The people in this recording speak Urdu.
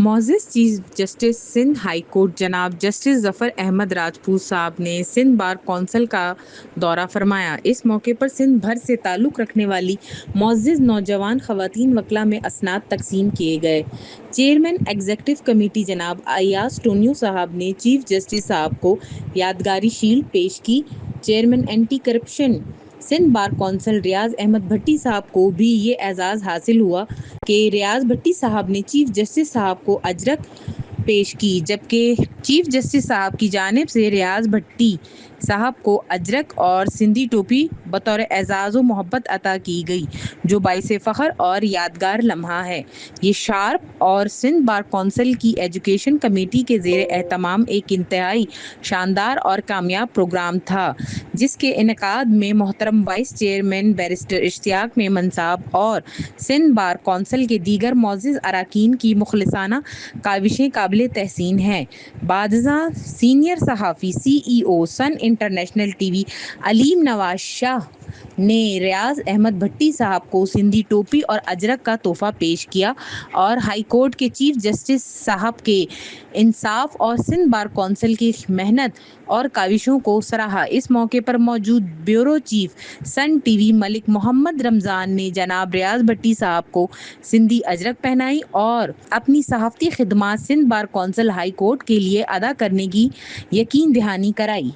معزز chief justice Sindh high court جناب جسٹس ظفر احمد راجپوت صاحب نے سندھ بار کونسل کا دورہ فرمایا۔ اس موقع پر سندھ بھر سے تعلق رکھنے والی معزز نوجوان خواتین وکلاء میں اسناد تقسیم کیے گئے۔ چیئرمین ایگزیکٹو کمیٹی جناب ایاز ٹونیو صاحب نے چیف جسٹس صاحب کو یادگاری شیلڈ پیش کی۔ Chairman anti corruption Sindh bar council Riaz Ahmed Bhatti صاحب کو بھی یہ اعزاز حاصل ہوا کہ ریاض بھٹی صاحب نے چیف جسٹس صاحب کو اجرک پیش کی، جبکہ چیف جسٹس صاحب کی جانب سے ریاض بھٹی صاحب کو اجرک اور سندھی ٹوپی بطور اعزاز و محبت عطا کی گئی، جو باعث فخر اور یادگار لمحہ ہے۔ یہ شارپ اور سندھ بار کونسل کی ایجوکیشن کمیٹی کے زیر اہتمام ایک انتہائی شاندار اور کامیاب پروگرام تھا، جس کے انعقاد میں محترم وائس چیئرمین بیرسٹر اشتیاق میمن صاحب اور سندھ بار کونسل کے دیگر معزز اراکین کی مخلصانہ کاوشیں قابل تحسین ہیں۔ بعد ازاں سینئر صحافی CEO سن انٹرنیشنل ٹی وی علیم نواز شاہ نے ریاض احمد بھٹی صاحب کو سندھی ٹوپی اور اجرک کا تحفہ پیش کیا اور ہائی کورٹ کے چیف جسٹس صاحب کے انصاف اور سندھ بار کونسل کی محنت اور کاوشوں کو سراہا۔ اس موقع پر موجود bureau chief Sun T V ملک محمد رمضان نے جناب ریاض بھٹی صاحب کو سندھی اجرک پہنائی اور اپنی صحافتی خدمات Sindh bar council high court کے لیے ادا کرنے کی یقین دہانی کرائی۔